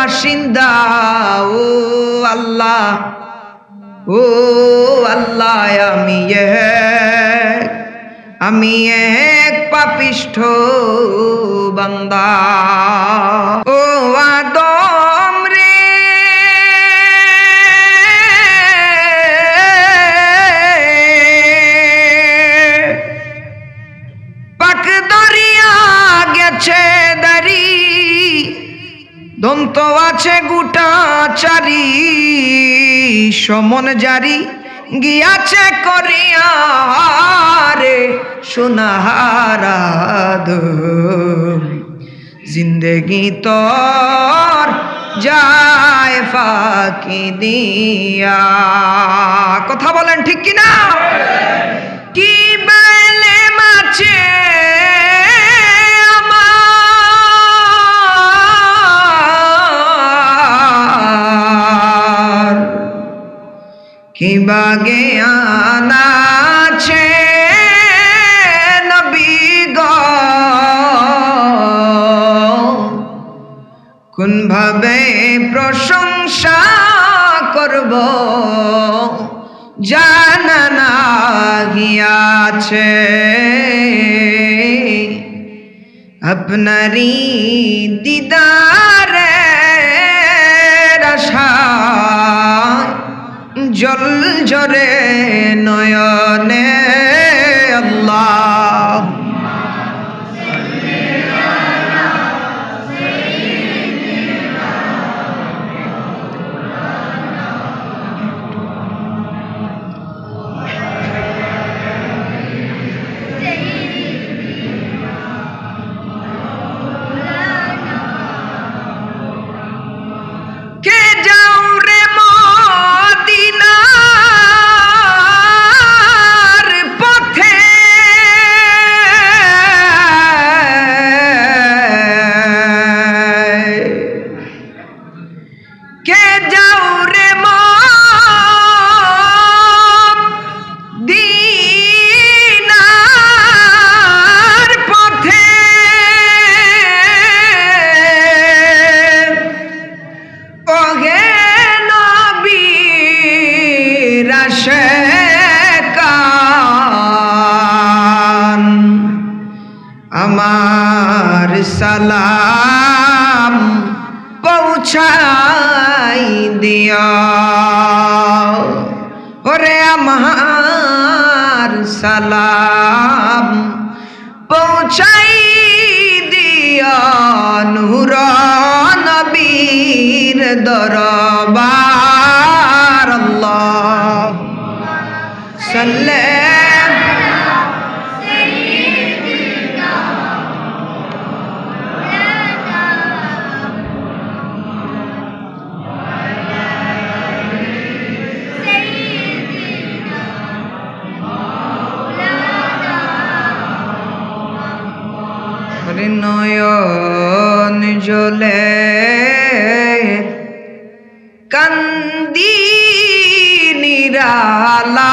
বাসিন্দা ও আল্লাহ, ও আল্লাহ আমি এক পাপিষ্ঠ বান্দা। ও আদম রে পাক দরিয়া গেছে দাড়ি, দন্ত আছে গোটা চারি, সমন জারি গিয়াছে করিয়া রে সোনাহারা জিন্দেগি তোর যায় ফাঁকি দিয়া। কথা বলেন ঠিক কিনা? কি বেলে মাছে আমার, কি বাগে আনাছে নবী গো, কোন ভাবে প্রশংসা করব জানা না গিয়াছে। আপনারি দিদারের আশায় জল ঝরে নয়নে আল্লাহ। আমার সালাম পৌঁছাই দিও, ওরে আমার সালাম পৌঁছাই দিও, নূর নবীর দরবার। আল্লাহ সাল্লাল্লাহু নয়ন জলে কান্দি নিরালায়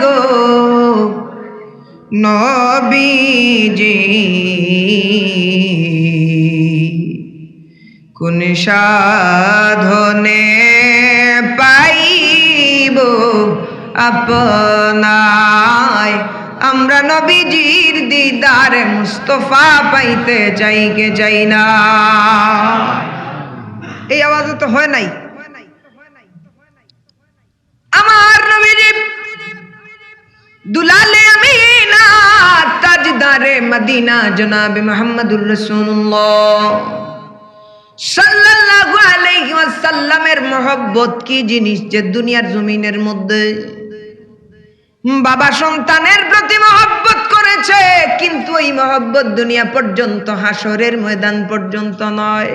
গো নবীজি, কোন সাধনে পাইব আপনায়। আমরা নবীজির দিদারে মুস্তফা পাইতে চাই কে চাই না? এই আওয়াজ তো হয় নাই। আমার নবীজি দুলালে আমিনা তাজদারে মদিনা জনাবে মুহাম্মদুর রাসূলুল্লাহ সাল্লাল্লাহু আলাইহি ওয়াসাল্লামের মহব্বত কি জিনিস যে দুনিয়ার জমিনের মধ্যে বাবা সন্তানের প্রতি মহব্বত করেছে, কিন্তু এই মহব্বত দুনিয়া পর্যন্ত, হাসরের ময়দান পর্যন্ত নয়।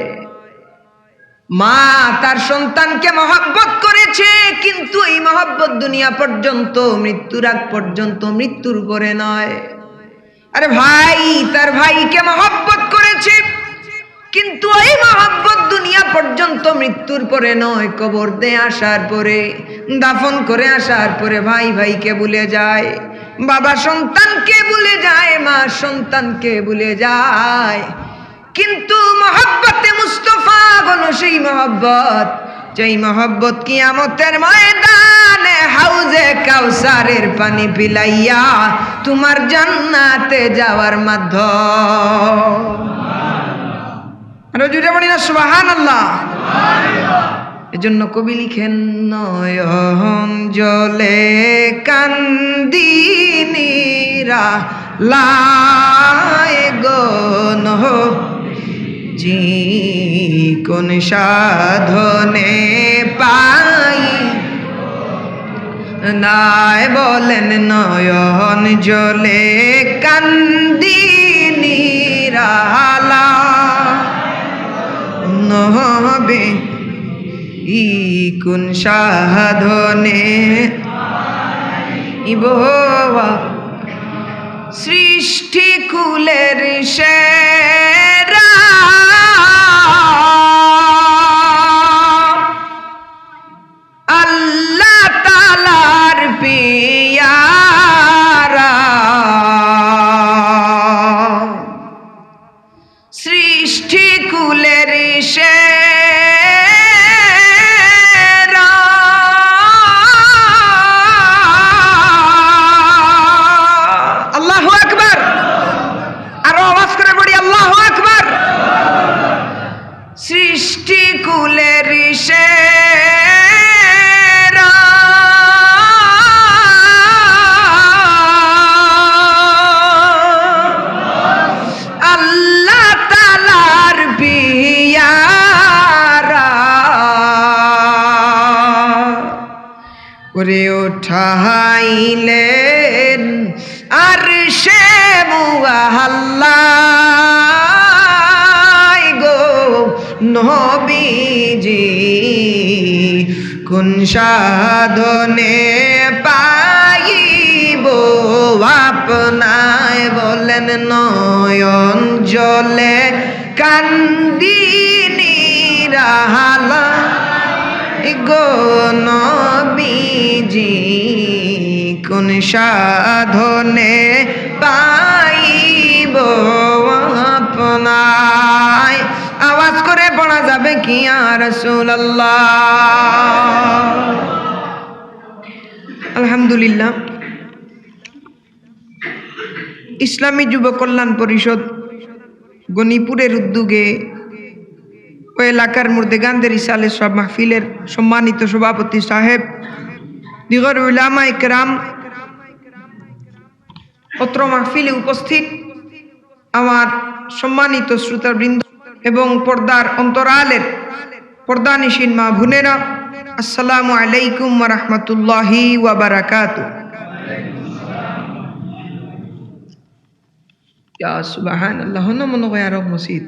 মা তার সন্তানকে মহব্বত করেছে, কিন্তু এই মহব্বত দুনিয়া পর্যন্ত, মৃত্যুর আগ পর্যন্ত, মৃত্যুর পরে নয়। আরে ভাই তার ভাইকে মহব্বত করেছে, কিন্তু এই মহব্বত দুনিয়া পর্যন্ত, মৃত্যুর পরে নয়। কবর দিয়ে আসার পরে, দাফন করে আসার পরে ভাই ভাইকে ভুলে যায়, বাবা সন্তানকে ভুলে যায়, মা সন্তানকে ভুলে যায়। কিন্তু মহব্বতে মুস্তফা হলো সেই মহব্বত, যেই মহব্বত কিয়ামতের ময়দানে হাউজে কাউসারের পানি পিলাইয়া তোমার জান্নাতে যাওয়ার মাধ্যম। আরো জুড়ে বলি না সুবহানাল্লাহ। এজন্য কবি লিখেন, নয়ন জলে কান্দিনীরা লায় গন জি কোন সাধনে পাই নাই, বলেন নয়ন জলে কান্দিনীরা নহবে ই কোন সাধনে ইবোয়া সৃষ্টি কুলের সেরা আল্লাহ তাআলার পিয়ারা, সৃষ্টি কুলের সেরা আল্লাহু আকবার। আরো আওয়াজ করে বলি আল্লাহু আকবার। সৃষ্টি কুলের সেরা আল্লাহ তাআলার পিয়ারা, করে উঠাইলেন আরশে মুআল্লা গো নবীজি কোন সাধনে পাইব আপনায়, বলেন নয়ন জলে কান্দিনীরা গো নবীজি কোন সাধনে পাইব আপনায়। আওয়াজ করে পড়া যাবে কি ইয়া রাসূলুল্লাহ। আলহামদুলিল্লাহ, ইসলামী যুব কল্যাণ পরিষদ গণিপুরের উদ্যোগে ও এলাকার মধ্যে গান্ধের ইসালে সব মাহফিলের সম্মানিত সভাপতি সাহেব, দিগর উলামা ইকরাম, অত্র মাহফিলে উপস্থিত আমার সম্মানিত শ্রোতাবৃন্দ এবং পর্দার অন্তরালের পর্দানিশীন মা বোনেরা, আসসালামু আলাইকুম ওয়া রাহমাতুল্লাহি ওয়া বারাকাতুহু। ইয়া সুবহানাল্লাহ, নমন গয়ার মসজিদ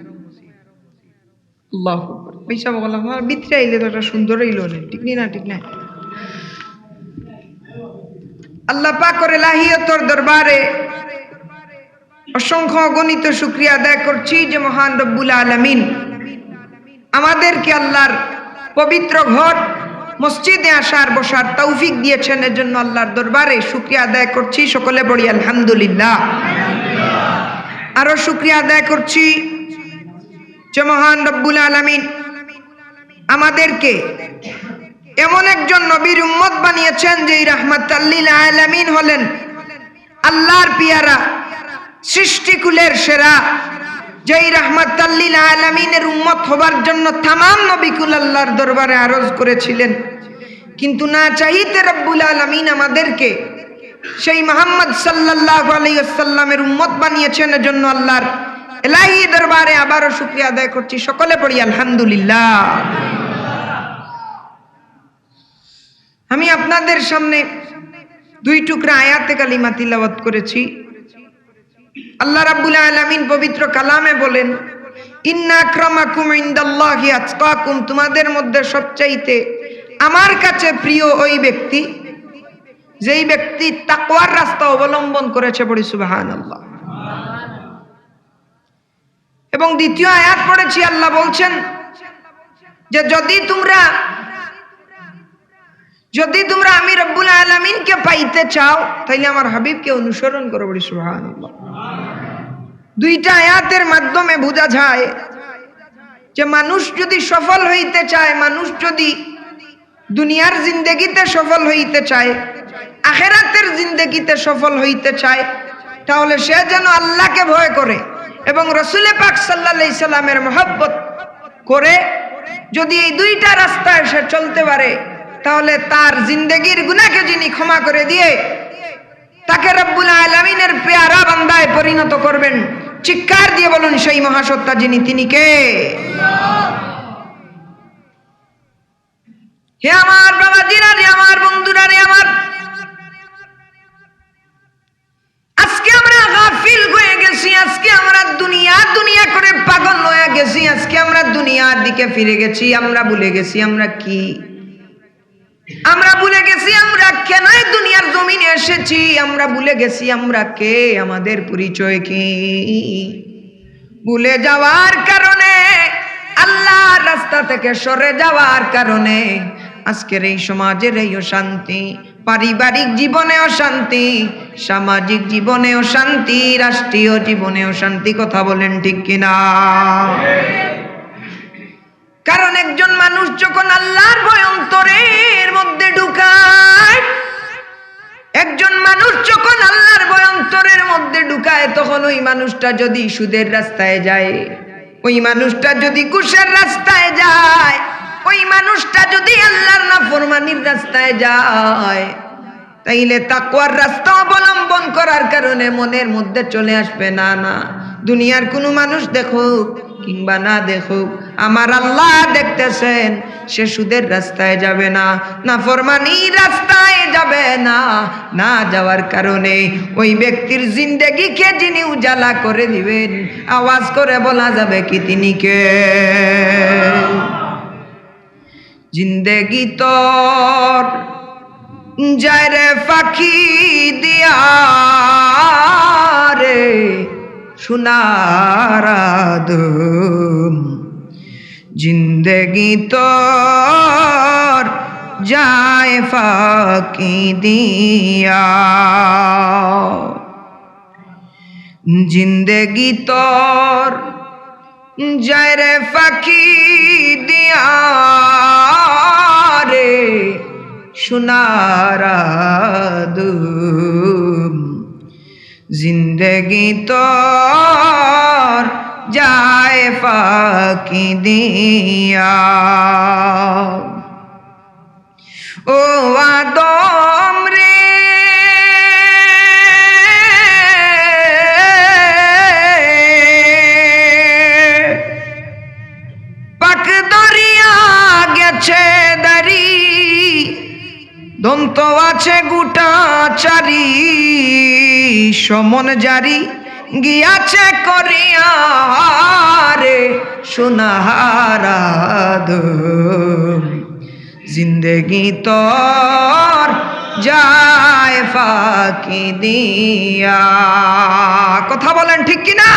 আল্লাহু আকবার। পয়সা বলা আমার ভিতরে আইলে তো একটা সুন্দর হইলো না, ঠিক না? ঠিক না? আল্লাহ পাকের ইলাহিয়তর দরবারে অসংখ্য অগণিত শুকরিয়া আদায় করছি যে মহান রব্বুল আলামিন আমাদেরকে আল্লাহর পবিত্র ঘর মসজিদে আসার বসার তৌফিক দিয়েছেন। এর জন্য আল্লাহর দরবারে শুকরিয়া আদায় করছি। সকলে বলি আলহামদুলিল্লাহ। আরো শুকরিয়া আদায় করছি যে মহান রব্বুল আলামিন আমাদেরকে এমন একজন নবীর উম্মত বানিয়েছেন যেই রাহমাতাল লিল আলামিন হলেন আল্লাহর পিয়ারা, সৃষ্টিকুলের সেরা, যেই রাহমাতাল লিল আলামিনের উম্মত হবার জন্য তামাম নবীকুল আল্লাহর দরবারে আরজ করেছিলেন। কিন্তু না চাইতে রব্বুল আলামিন আমাদেরকে সেই মুহাম্মদ সাল্লাল্লাহু আলাইহি ওয়াসাল্লামের উম্মত বানিয়েছেন। এজন্য আল্লাহর ইলাহি দরবারে আবারও শুকরিয়া আদায় করছি। সকলে পড়ি আলহামদুলিল্লাহ। আমি আপনাদের সামনে দুই টুকরা আয়াতে কালিমা তিলাওয়াত করেছি। আল্লাহ রাব্বুল আলামিন পবিত্র কালামে বলেন, ইন্না আকরামাকুম ইনদাল্লাহি আতকাকুম, তোমাদের মধ্যে সবচাইতে আমার কাছে প্রিয় ওই ব্যক্তি যেই ব্যক্তি তাকওয়ার রাস্তা অবলম্বন করেছে। পড়ি সুবহানাল্লাহ। এবং দ্বিতীয় আয়াত পড়েছি, আল্লাহ বলছেন যে যদি তোমরা আমি রব্বুল আলামিনকে পাইতে চাও তাহলে আমার হাবিবকে অনুসরণ করো। বলি সুবহানাল্লাহ। দুইটা আয়াতের মাধ্যমে বোঝা যায় যে মানুষ যদি সফল হইতে চায়, মানুষ যদি দুনিয়ার জিন্দেগিতে সফল হইতে চায়, আখিরাতের জিন্দেগিতে সফল হইতে চায়, তাহলে সে যেন আল্লাহকে ভয় করে এবং রাসূল পাক সাল্লাল্লাহু আলাইহি সাল্লামের মহব্বত করে। যদি এই দুইটা রাস্তায় সে চলতে পারে, তাহলে তার জিন্দেগির গুনাহকে যিনি ক্ষমা করে দিয়ে তাকে রব্বুল আলামিনের পেয়ারা বান্দায় পরিণত করবেন। চিৎকার দিয়ে বলুন সেই মহাসত্তা যিনি, তিনি কে? হে আমার বাবাজিরা রে, আমার বন্ধুরা রে, আমার আজকে আমরা গাফিল হয়ে গেছি, আজকে আমরা দুনিয়া দুনিয়া করে পাগল হয়ে গেছি, আজকে আমরা দুনিয়ার দিকে ফিরে গেছি। আমরা ভুলে গেছি আমরা কি, আমরা ভুলে গেছি আমরা কেন দুনিয়ার জমিনে এসেছি, আমরা ভুলে গেছি আমরা কে, আমাদের পরিচয় কি। ভুলে যাওয়ার কারণে, আল্লাহর রাস্তা থেকে সরে যাওয়ার কারণে আজকের এই সমাজের এই অশান্তি, পারিবারিক জীবনে অশান্তি, সামাজিক জীবনে অশান্তি, রাষ্ট্রীয় জীবনে অশান্তি। কথা বলেন ঠিক কিনা? কারণ একজন মানুষ যখন আল্লাহর ভয় অন্তরের মধ্যে ঢুকায়, একজন মানুষ যখন আল্লাহর ভয় অন্তরের মধ্যে ঢুকায়, তখন ওই মানুষটা যদি সুদের রাস্তায় যায়, ওই মানুষটা যদি ঘুষের রাস্তায় যায়, ওই মানুষটা যদি আল্লাহর নাফরমানির রাস্তায় যায়, তাইলে তাকওয়ার রাস্তা অবলম্বন করার কারণে মনের মধ্যে চলে আসবে, না না, দুনিয়ার কোনো মানুষ দেখুক কিংবা না দেখুক, আমার আল্লাহ দেখতেছেন। সে সুদের রাস্তায় যাবে না, নাফরমানির রাস্তায় যাবে না। না যাওয়ার কারণে ওই ব্যক্তির জিন্দেগিকে যিনি উজালা করে দিবেন, আওয়াজ করে বলা যাবে কি তিনি কে? জিন্দেগি তোর যায় রে ফাঁকি দিয়া রে সোনার আদম, জিন্দেগি তোর যায় ফাঁকি দিয়া, জিন্দেগি তোর যায় রে ফাঁকি দিয়া রে সোনার আদম, জিন্দেগি তোর যায় ফাঁকি দিয়া। ও আদম রে, পাক দরিয়া গেছে দারি, দন্ত আছে গোটা চারি, সমন জারি গিয়াছে করিয়া রে সোনার আদম, জিন্দেগি তোর যায় ফাঁকি দিয়া। কথা বলেন ঠিক কিনা?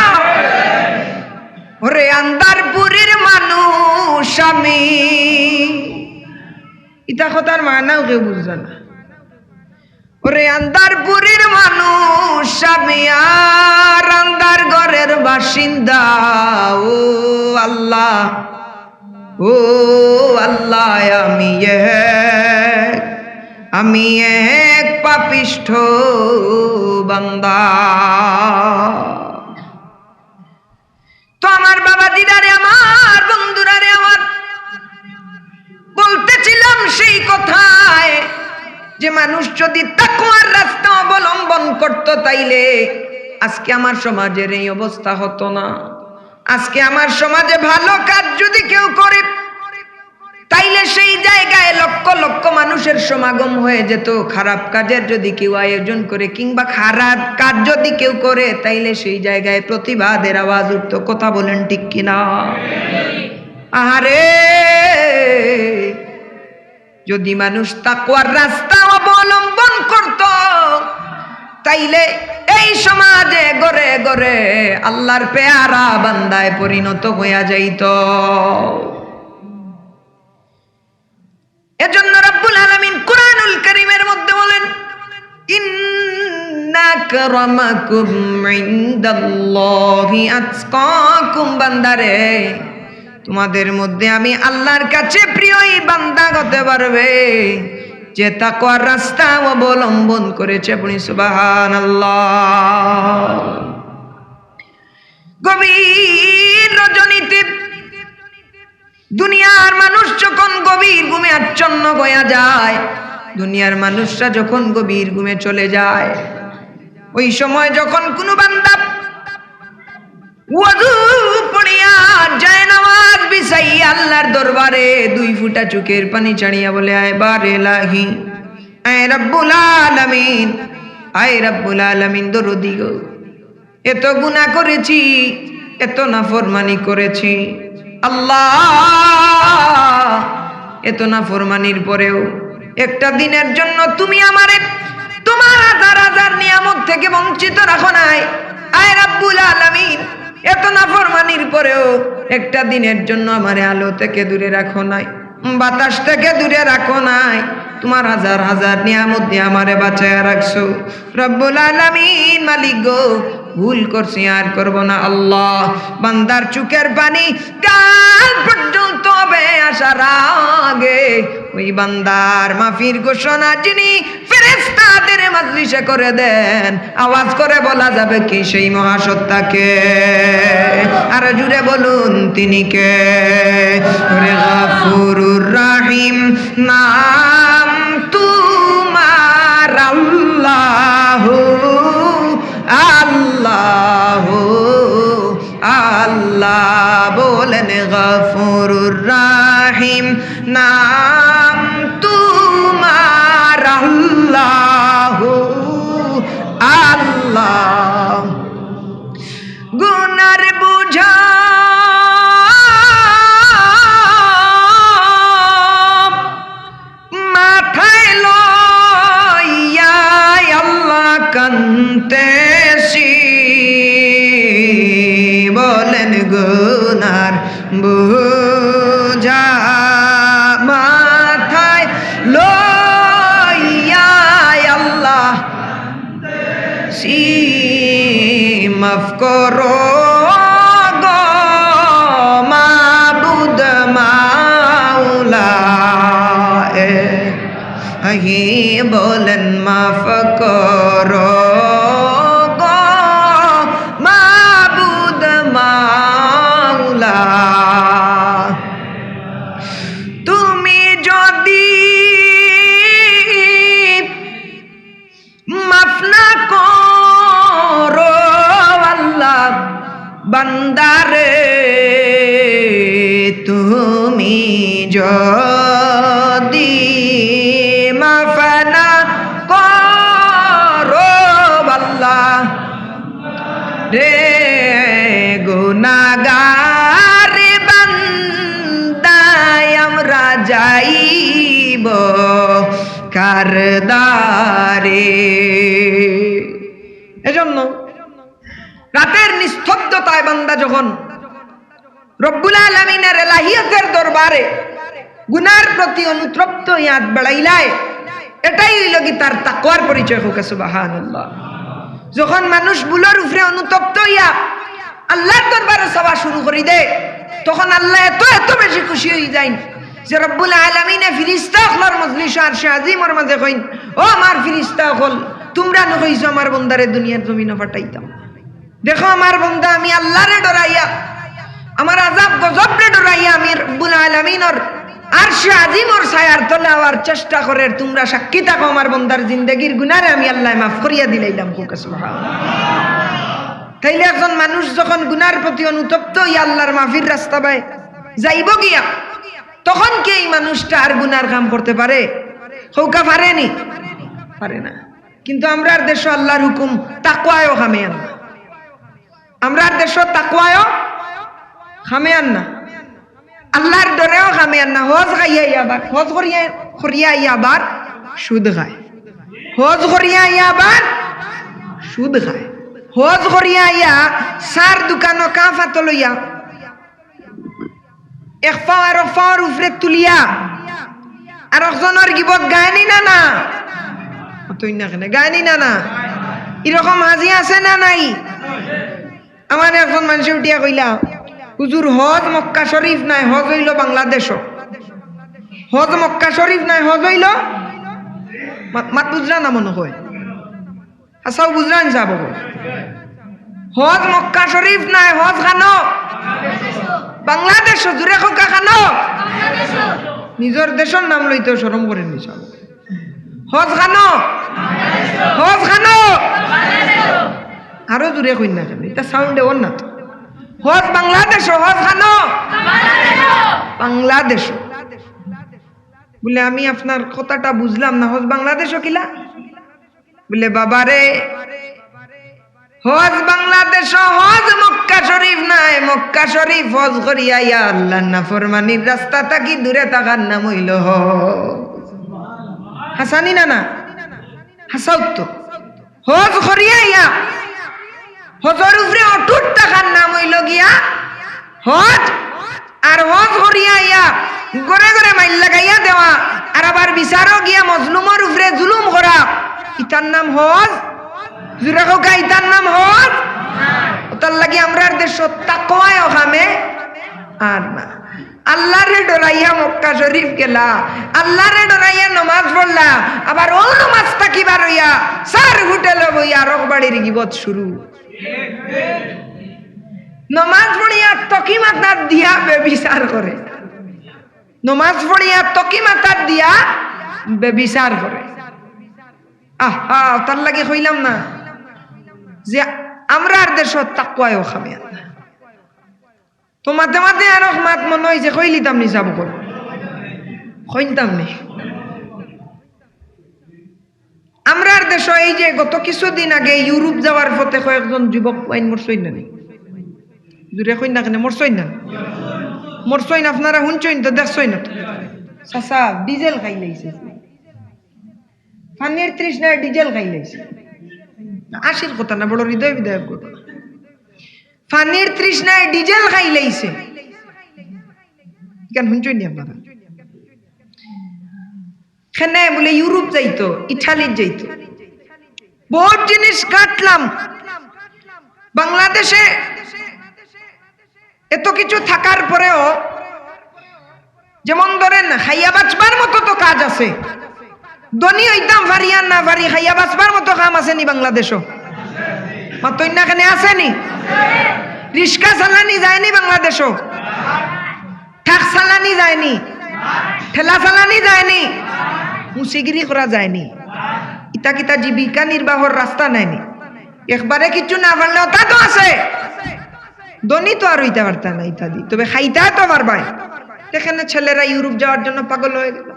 ওরে আন্দারপুরের মানুষ আমি, ইটা কথার মানাও কেউ বুঝবে না। ওরে আন্দারপুরের মানুষ আমি, আর আন্দার ঘরের বাসিন্দা। ও আল্লাহ, ও আল্লাহ, আমি এক পাপিষ্ঠ বান্দা। তো আমার বাবাজিরা রে, আমার বন্ধুরা রে, আমার বলতেছিলাম সেই কথায় যে মানুষ যদি তাকওয়ার রাস্তা অবলম্বন করত, তাইলে আজকে আমার সমাজের এই অবস্থা হতো না। আজকে আমার সমাজে ভালো কাজ যদি কেউ করে, তাইলে সেই জায়গায় লক্ষ লক্ষ মানুষের সমাগম হয়ে যেত। খারাপ কাজের যদি কেউ আয়োজন করে কিংবা খারাপ কাজ যদি কেউ করে, তাইলে সেই জায়গায় প্রতিবাদের আওয়াজ উঠত। কথা বলেন ঠিক কিনা? আরে যদি মানুষ তাকওয়ার রাস্তা অবলম্বন করত, তাইলে এই সমাজে গড়ে গড়ে আল্লাহর পেয়ারা বান্দায় পরিণত হইয়া যাইত। এজন্য রব্বুল আলামিন কুরআনুল কারীমের মধ্যে বলেন, ইন্না আকরামাকুম ইনদাল্লাহি আতকাকুম। বান্দারে, তোমাদের মধ্যে আমি আল্লাহর কাছে প্রিয়ই বান্দা হতে পারবে যে তাকওয়ার রাস্তা অবলম্বন করেছে। আপনি সুবহানাল্লাহ। গভীর রজনীতে দুনিয়ার মানুষ যখন গভীর ঘুমে আচ্ছন্ন হয়ে যায়, দুনিয়ার মানুষরা যখন গভীর ঘুমে চলে যায়, ওই সময় যখন কোনো বান্দা ওযু পড়িয়া যায় নামাজ বিছাইয়া আল্লাহর দরবারে 2 ফোঁটা চোখের পানি ছাড়িয়া বলে, আয় বারে লাহি, আয় রব্বুল আলামিন, আয় রব্বুল আলামিন দরদি গো, এত গুনাহ করেছি, এত নাফরমানি করেছি আল্লাহ, এত নাফরমানির পরেও একটা দিনের জন্য তুমি আমারে তোমার হাজার হাজার নিয়ামত থেকে বঞ্চিত রাখো নাই। আয় রব্বুল আলামিন, এত নাফরমানির পরেও একটা দিনের জন্য আমারে আলো থেকে দূরে রাখো নাই, বাতাস থেকে দূরে রাখো নাই, তোমার হাজার হাজার নিয়ামত দিয়ে আমারে বাঁচায়া রাখছো রব্বুল আলামিন। মালিক গো, ভুল করছি, আর করব না আল্লাহ। বান্দার চোখের পানি কাল পর্যন্ত হবে আসার আগে ওই বান্দার মাফির ঘোষণা যিনি ফেরেশতাদের মাজলিসে করে দেন, আওয়াজ করে বলা যাবে কি সেই মহাসত্তাকে? আর জুড়ে বলুন তিনি কে? গাফুরুর রাহিম নাম তোমার আল্লাহু আল্লাহ আল্লাহ। বলেন গফুরুর রাহিম নাম তোমার আল্লাহ আল্লাহ। গুনার বুঝা মাথায় লইয়া আল্লাহ কান্দেছি। বলেন গুনার বুঝা মাথায় লইয়া আল্লাহ মাফ করো গো মাবুদ মাওলা। হি বলেন মাফ করো গো মাবুদ মাওলা। তুমি যদি মাফ না করো আল্লাহ বান্দারে, তুমি যদি মাফ না করো আল্লাহ রে, গুনাহগার বান্দায় আমরা যাইব কার দ্বারে। এজন্য রাতের নিস্তব্ধতায় বান্দা যখন রব্বুল আলামিনের এলাহিয়তের দরবারে গুনার প্রতি অনুতপ্ত হাত বাড়াইলায়, এটাই হইল কি তার তাকওয়ার পরিচয়। হোক সুবহানাল্লাহ। যখন মানুষ ভুলের উপরে অনুতপ্ত হইয়া আল্লাহর দরবারে চাওয়া শুরু করে দেয়, তখন আল্লাহ এত এত বেশি খুশি হয়ে যায় যে রব্বুল আলামিনে ফিরিস্তা হলর মজলিস আরশে আজিমের মাঝে কইন, ও আমার ফিরিস্তা হল, তোমরা নকইছো আমার বন্দারে দুনিয়ার জমিনে পাঠাইতাম। দেখো আমার বন্দা আমি আল্লাহরে ডরাইয়া, আমার আযাব গজবরে ডরাইয়া আমি রব্বুল আলামিনের আরশে আজিমের ছায়ার তলে আওয়ার চেষ্টা করে। তোমরা সাক্ষী থাকো আমার বন্দার জিন্দেগির গুনারে আমি আল্লাহ মাফ করিয়া দিলাইলাম। সুবহানাল্লাহ। তাইলে একজন মানুষ যখন গুনার প্রতি অনুতপ্ত হইয়া আল্লাহর মাফির রাস্তা পায় যাইব গিয়া, তখন কি এই মানুষটা আর গুনার কাম করতে পারে? হৌকা পারেনি? পারে না। কিন্তু আমরার দেশ আল্লাহর হুকুম তাকওয়ায়ও খামেয়ান না, আমরার দেশ তাকওয়ায়ও খামেয়ান না, আল্লাহর ডরেও খামেয়ান না। হজ খাইয়া আবার হজ করিয়া আবার সুদ খায়, হজ করিয়া আবার সুদ খায়, হজ করিয়া সার দোকানো কাফাত লইয়া এক পাওয়ার পাওয়ার উপরে তুলিয়া আর একজনের গিবত গায়নি না না, তুই না কেন গায়নি না না, এরকম হাজি আছে না নাই? আমার এখন মানুষ উঠিয়া কইলা, হুজুর হজ মক্কা শরীফ নাই, হজ হইল বাংলাদেশ। হজ মক্কা শরীফ নাই, হজ হইল মাত বুঝলা না মনে হয়? আসাও বুঝলা নি যাব? হজ মক্কা শরীফ নাই, হজ খানো বাংলাদেশ। জুড়ে খোকা খানো নিজের দেশের নাম লইতে শরম করে নিছ। হজ খানো, হজ খানো আরো জুড়ে কই না কেন? এটা সাউন্ডে ওর না তো। হজ বাংলাদেশ, হজ খানো বাংলাদেশ। বলে আমি আপনার কথাটা বুঝলাম না, হজ বাংলাদেশ কিলা? বলে বাবারে, হজ বাংলাদেশ, হজ মক্কা শরীফ নাই। মক্কা শরীফ হজ করিয়া ইয়া আল্লাহ নাফরমানির রাস্তা থাকি দূরে থাকার নাম হইল হজ। হাসানি না না হাসাও তো। হজ করিয়া ইয়া হজর উপরে অটুট থাকার নাম হইল গিয়া হজ। আর হজ করিয়া ইয়া গড়ে গড়ে মাইল লাগাইয়া দেওয়া আর আবার বিচারও গিয়া মজলুমের উপরে জুলুম করা, ইতার নাম হজ? জুরা হোকা ইতার নাম হজ? তার লাগি আমরার দেশ তাকওয়ায় ওখানে আর না। আল্লাহরে ডরাইয়া মক্কা শরীফ গেলা, আল্লাহরে ডরাইয়া নমাজ পড়লা, আবার ও নমাজ থাকিবার হইয়া সার হোটেলে বইয়া রকবাড়ির গিবত শুরু। নমাজ পড়িয়া তকি মাথার দিয়া বেবিচার করে, নমাজ পড়িয়া তকি মাথার দিয়া বেবিচার করে। আহা, তার লাগে কইলাম না যে আমরার দেশ তাকওয়ায় ওখানে তো মাঝে মাঝে আর মাত মনে হয়েছে কইলিতাম নি যাব কর কইতাম নি। আমরার দেশ এই যে গত কিছুদিন আগে ইউরোপ যাওয়ার পথে কয়েকজন যুবক আইন মরছই না, জুড়ে কই না কেন মরছই না? মরছই না আপনারা শুনছই তো, দেখছই না তো? চাচা ডিজেল খাই লাইছে, পানির তৃষ্ণায় ডিজেল খাই লাইছে। আশির কথা না, বড় হৃদয় বিদায় কথা। পানির তৃষ্ণায় ডিজেল খাই লাইছে কেন শুনছই নি আপনারা? খেনে বলে ইউরোপ যাইতো, ইটালির যাইতো, বহুত জিনিস কাটলাম। বাংলাদেশে এত কিছু থাকার পরেও যেমন ধরেন খাইয়া বাঁচবার মতো তো কাজ আছে। ধনী হইতাম ভারি আর না ভারি, খাইয়া বাঁচবার মতো কাম আসেনি বাংলাদেশও? মাতইনা কেন আসেনি? রিস্কা চালানি যায়নি বাংলাদেশও? ঠাক চালানি যায়নি? ঠেলা চালানি যায়নি? মুসিগিরি করা যায়নি? ইতা কিতা জীবিকা নির্বাহর রাস্তা নাইনি? একবারে কিছু না পারলেও তা তো আছে। ধনী তো আর হইতে পারতা না ইত্যাদি, তবে খাইতা তো পারবাই। এখানে ছেলেরা ইউরোপ যাওয়ার জন্য পাগল হয়ে গেল,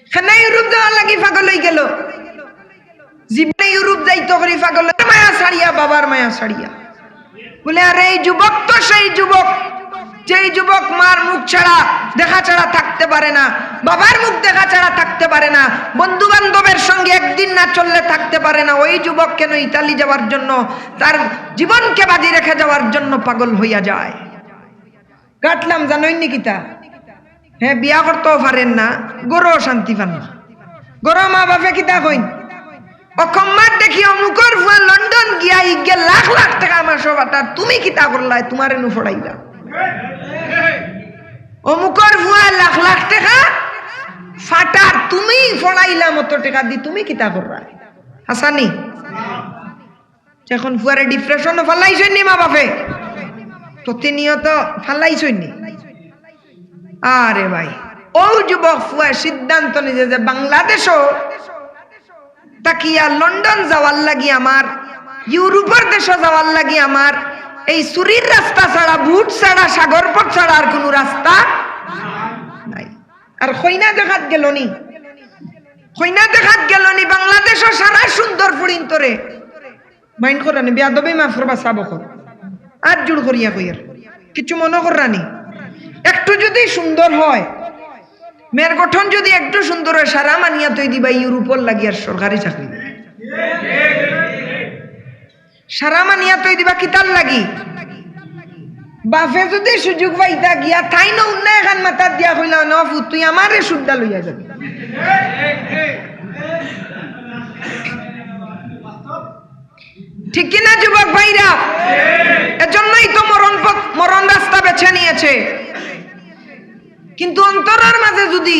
এখানে ইউরোপ যাওয়ার লাগি পাগল হয়ে গেল। জীবনে ইউরোপ যাইতো করে পাগল, মায়া ছাড়িয়া, বাবার মায়া ছাড়িয়া। বলে আরে এই যুবক তো সেই যুবক, যেই যুবক মার মুখ ছাড়া দেখা ছাড়া থাকতে পারে না, বাবার মুখ দেখা ছাড়া থাকতে পারে না, বন্ধু বান্ধবের সঙ্গে একদিন না চললে থাকতে পারে না। ওই যুবক কেন ইতালি যাওয়ার জন্য, তার জীবনকে বাজি রেখে যাওয়ার জন্য পাগল হইয়া যায়? কাটলাম জানোই নি কিতা? হ্যাঁ, বিয়া করতেও পারেন না, গরো শান্তি পান না। গরো মা বাপে কিতা কইন, অকম্মার দেখি অমুকর ফুয়া লন্ডন গিয়া ইগে লাখ লাখ টাকা আমার সব, তুমি কিতা করলাই? তোমার এনু ফড়াইলা। অমুকর ফুয়া লাখ লাখ টাকা ফাটার, তুমি ফড়াইলা মতো টাকা দি, তুমি কিতা কররা? হাসানি এখন ফুয়ারে ডিপ্রেশন ফালাইছেন নি মা বাপে? প্রতিনিয়ত ফালাইছেন নি? আরে ভাই, ও যুবক ফুয়া সিদ্ধান্ত নিয়ে যে বাংলাদেশও তাকিয়া লন্ডন যাওয়ার লাগি আমার, ইউরোপের দেশে যাওয়ার লাগি আমার এই সুরির রাস্তা ছাড়া, বুট ছাড়া, সাগর পথ ছাড়া আর কোন রাস্তা নাই। আর খৈনা দেখাত গেল নি, খৈনা দেখাত গেল নি বাংলাদেশও সারা সুন্দর ফুড়িন তোরে মাইন্ড করানি, বেয়াদবি মাফ করবা সাবক আর জোর করিয়া কইয়ার কিছু মনে করানি। একটু যদি সুন্দর হয়, মেয়ের গঠন যদি একটু সুন্দর হয়, সারা মানিয়া তুই দিবা ইউরোপর লাগি আর সরকারি চাকরি, সারা মানিয়া তুই দিবা কিতার লাগি? বাপে যদি সুযোগ পাইতা গিয়া তাই না উন্না এখান মাথার দিয়া কইলা না তুই আমারে সুদ্ধা লইয়া যাবি। ঠিক কিনা যুবক ভাইরা? এজন্যই তো মরণ রাস্তা বেছে নিয়েছে। কিন্তু অন্তরের মাঝে যদি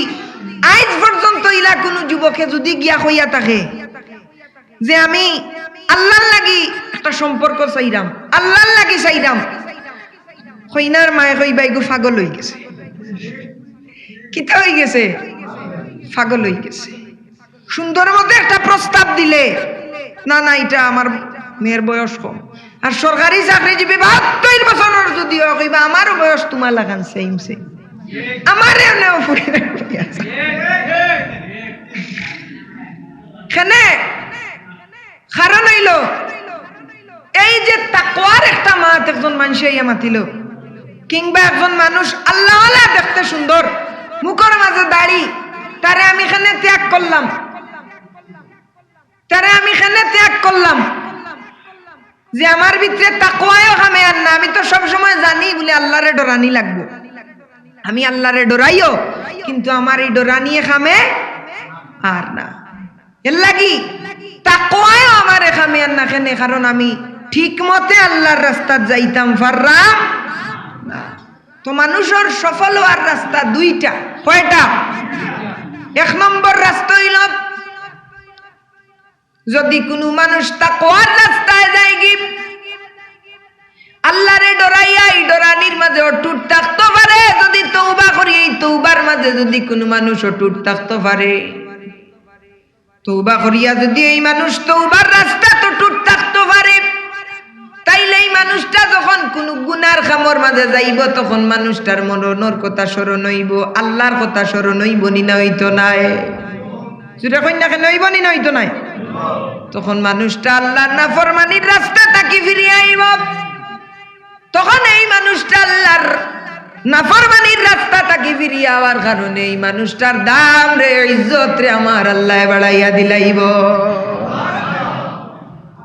আজ পর্যন্ত ইলা কোনো যুবকে যদি গিয়া হইয়া থাকে যে আমি আল্লাহর লাগি একটা সম্পর্ক চাইরাম, আল্লাহর লাগি চাইরাম, হইনার মায়ে হইবাই গো পাগল হয়ে গেছে। কিতা হয়ে গেছে? পাগল হয়ে গেছে। সুন্দর মধ্যে একটা প্রস্তাব দিলে না না এটা আমার মেয়ের বয়স কম, আর সরকারি চাকরিজীবী 72 বছরের যদিও কইবা আমারও বয়স তোমার লাগান সেম সেম, আমারে নেও কেনে? কারণ হইল এই যে তাকওয়ার একটা মাত একজন মানুষ ইয়া মাতিল, কিংবা একজন মানুষ আল্লাহওয়ালা দেখতে সুন্দর, মুখের মাঝে দাড়ি, তারে আমি এখানে ত্যাগ করলাম, তারে আমি এখানে ত্যাগ করলাম যে আমার ভিতরে তাকওয়াও খামে আর না। আমি তো সব সময় জানি বলে আল্লাহরে ডরানি লাগবো, আমি আল্লাহরে ডরাইও, কিন্তু আমার এই ডরানিয়ে খামে আর না। এর লাগি তাকওয়াও আমার খামে আর না কেন? কারণ আমি ঠিক মতে আল্লাহর রাস্তা যাইতাম পারলাম না। তো মানুষের সফল হওয়ার রাস্তা দুইটা। কয়টা? 1 নম্বর রাস্তা হইল যদি কোনো মানুষ তাকওয়ার রাস্তায় যায় কি আল্লাহরে ডরাইয়া এই ডরানির মাঝে অটুট থাকতে পারে, যদি তওবা করি এই তওবার মাঝে যদি কোনো মানুষ অটুট থাকতে পারে, তওবা করিয়া যদি এই মানুষ তওবার রাস্তা তো অটুট থাকতে পারে, তাইলে এই মানুষটা যখন কোনো গুনার খামর মাঝে যাইব তখন মানুষটার মরণের কথা স্মরণ হইব, আল্লাহর কথা স্মরণ হইব নি না হইতো নাই? যেটা কই না কেন হইব নি না হইতো নাই? তখন মানুষটা আল্লাহর নাফরমানির রাস্তা তাকি ফিরিয়ে আইব, তখন এই মানুষটা আল্লাহর নাফরমানির রাস্তা তাকি ফিরিয়ে আওয়ার কারণে এই মানুষটার দাম রে, ইজ্জত রে আমার আল্লাহ বাড়াইয়া দিলাইব।